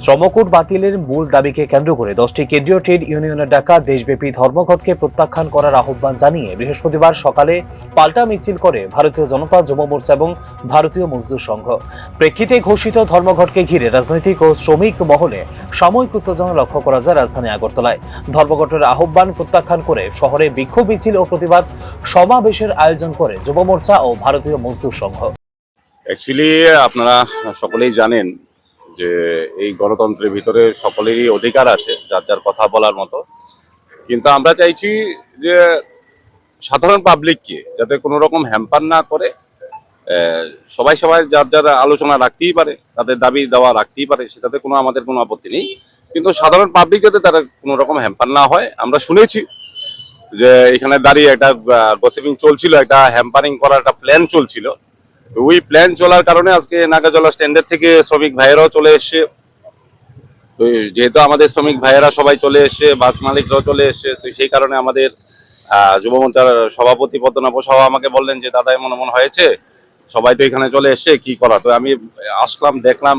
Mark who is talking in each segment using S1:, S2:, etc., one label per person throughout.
S1: শ্রমকোড বাতিলের মূল দাবিকে কেন্দ্র করে 10টি কেন্দ্রীয় ট্রেড ইউনিয়নের ডাকা দেশব্যাপী ধর্মঘটকে প্রত্যাখ্যান করার আহ্বান জানিয়ে বৃহস্পতিবার সকালে পাল্টা মিছিল করে ভারতীয় জনতা যুব মোর্চা এবং ভারতীয় মজদুর সংঘ। প্রেক্ষিতে ঘোষিত ধর্মঘটকে ঘিরে রাজনৈতিক ও শ্রমিক মহলে সাময়িক উত্তেজনা লক্ষ্য করা যায় রাজধানী আগরতলায়। ধর্মঘটের আহ্বান প্রত্যাখ্যান করে শহরে বিক্ষোভ মিছিল ও প্রতিবাদ সমাবেশের আয়োজন করে যুব মোর্চা ও ভারতীয় মজদুর সংঘ।
S2: অ্যাকচুয়ালি আপনারা সকলেই জানেন যে এই গণতন্ত্রের ভিতরে সকলেরই অধিকার আছে যার যার কথা বলার মতো, কিন্তু আমরা চাইছি যে সাধারণ পাবলিককে যাতে কোনো রকম হ্যাম্পার না করে সবাই যার যার আলোচনা রাখতেই পারে, তাদের দাবি দেওয়া রাখতেই পারে, সেটাতে আমাদের কোনো আপত্তি নেই, কিন্তু সাধারণ পাবলিক যাতে তারা কোনো রকম হ্যাম্পার না হয়। আমরা শুনেছি যে এখানে দাঁড়িয়ে একটা গসিপিং চলছিল, একটা হ্যাম্পারিং করার একটা প্ল্যান চলছিল। ওই প্ল্যান চলার কারণে আজকে নাগাজলা স্ট্যান্ডের থেকে শ্রমিক ভাইয়েরাও চলে এসছে। তো যেহেতু আমাদের শ্রমিক ভাইয়েরা সবাই চলে এসছে, বাস মালিকরাও চলে এসছে, তো সেই কারণে আমাদের যুব মোর্চার সভাপতি পদ্মনাভ সাহা আমাকে বললেন যে দাদা এমন এমন হয়েছে, সবাই তো এখানে চলে এসছে, কি করা। তো আমি আসলাম, দেখলাম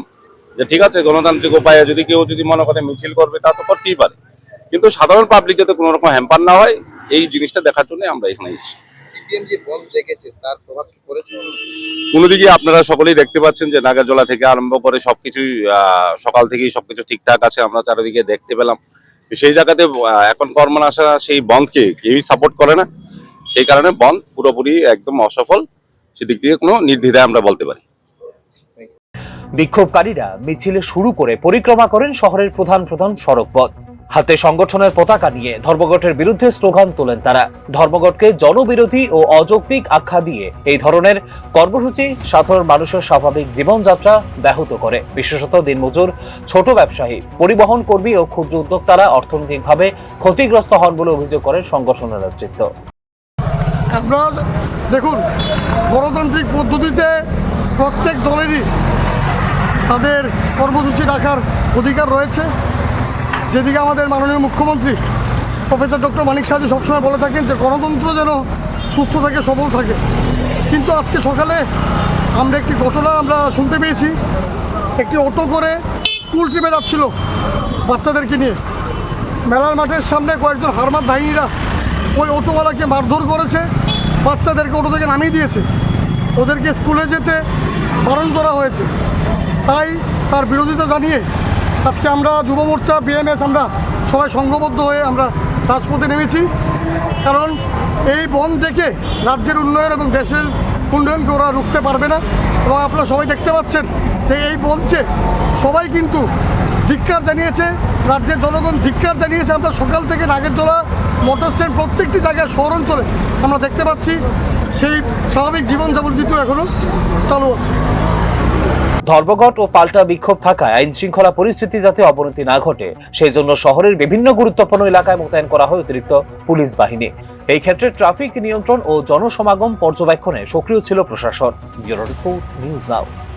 S2: যে ঠিক আছে, গণতান্ত্রিক উপায়ে যদি কেউ মনে করে মিছিল করবে তা তো করতেই পারে, কিন্তু সাধারণ পাবলিক যাতে কোনো রকম হ্যাম্পার না হয় এই জিনিসটা দেখার জন্য আমরা এখানে এসেছি। কোনোদিকে আপনারা সকলেই দেখতে পাচ্ছেন যে নাগারজোলা থেকে আরম্ভ করে সবকিছুই সকাল থেকেই সবকিছু ঠিকঠাক আছে, আমরা চারিদিকে দেখতে পেলাম। সেই জায়গাতে এখন কর্মনাশা সেই বন্ধকে কেউই সাপোর্ট করে না, সেই কারণে বন্ধ পুরোপুরি একদম অসফল, সেদিক থেকে কোনো নির্দ্বিধায় আমরা বলতে পারি।
S1: বিক্ষোভকারীরা মিছিল শুরু করে পরিক্রমা করেন শহরের প্রধান প্রধান সড়ক পথ। হাতে সংগঠনের পতাকা নিয়ে ধর্মঘটের বিরুদ্ধে স্লোগান তোলেন তারা। ধর্মঘটকে জনবিরোধী ও অযৌক্তিক আখ্যা দিয়ে এই ধরনের কর্মসূচি সাধারণ মানুষের স্বাভাবিক জীবনযাত্রা ব্যাহত করে। বিশেষত দিনমজুর, ছোট ব্যবসায়ী, পরিবহন কর্মী ও ক্ষুদ্র উদ্যোক্তারা অর্থনৈতিকভাবে ক্ষতিগ্রস্ত হন বলে অভিযোগ করেন সংগঠনের নেতৃত্ব।
S3: আপনারা দেখুন, গণতান্ত্রিক পদ্ধতিতে প্রত্যেক দলেরই তাদের কর্মসূচি রাখার অধিকার রয়েছে। যেদিকে আমাদের মাননীয় মুখ্যমন্ত্রী প্রফেসর ডক্টর মানিক সাহাজি সবসময় বলে থাকেন যে গণতন্ত্র যেন সুস্থ থাকে, সবল থাকে। কিন্তু আজকে সকালে আমরা একটি ঘটনা শুনতে পেয়েছি। একটি অটো করে স্কুল ট্রিপে যাচ্ছিল বাচ্চাদেরকে নিয়ে, মেলার মাঠের সামনে কয়েকজন হারমাত বাহিনীরা ওই অটোওয়ালাকে মারধর করেছে, বাচ্চাদেরকে অটো থেকে নামিয়ে দিয়েছে, ওদেরকে স্কুলে যেতে বারণ করা হয়েছে। তাই তার বিরোধিতা জানিয়ে আজকে আমরা যুব মোর্চা, বিএমএস, আমরা সবাই সংঘবদ্ধ হয়ে আমরা রাজপথে নেমেছি। কারণ এই বন্ধ দেখে রাজ্যের উন্নয়ন এবং দেশের উন্নয়নকে ওরা রুখতে পারবে না। এবং আপনারা সবাই দেখতে পাচ্ছেন যে এই বন্ধকে সবাই কিন্তু ধিক্কার জানিয়েছে, রাজ্যের জনগণ ধিক্কার জানিয়েছে। আমরা সকাল থেকে নাগেরজোলা, মোটর স্ট্যান্ড, প্রত্যেকটি জায়গায় শহর অঞ্চলে আমরা দেখতে পাচ্ছি সেই স্বাভাবিক জীবনযাপন কিন্তু এখনও চালু আছে।
S1: ধর্মঘট ও পাল্টা বিক্ষোভ থাকায় আইন শৃঙ্খলা পরিস্থিতি যাতে অবনতি না ঘটে সেই জন্য শহরের বিভিন্ন গুরুত্বপূর্ণ এলাকায় মোতায়েন করা হয় অতিরিক্ত পুলিশ বাহিনী। এই ক্ষেত্রে ট্রাফিক নিয়ন্ত্রণ ও জনসমাগম পর্যবেক্ষণে সক্রিয় ছিল প্রশাসন। Bureau report, news now.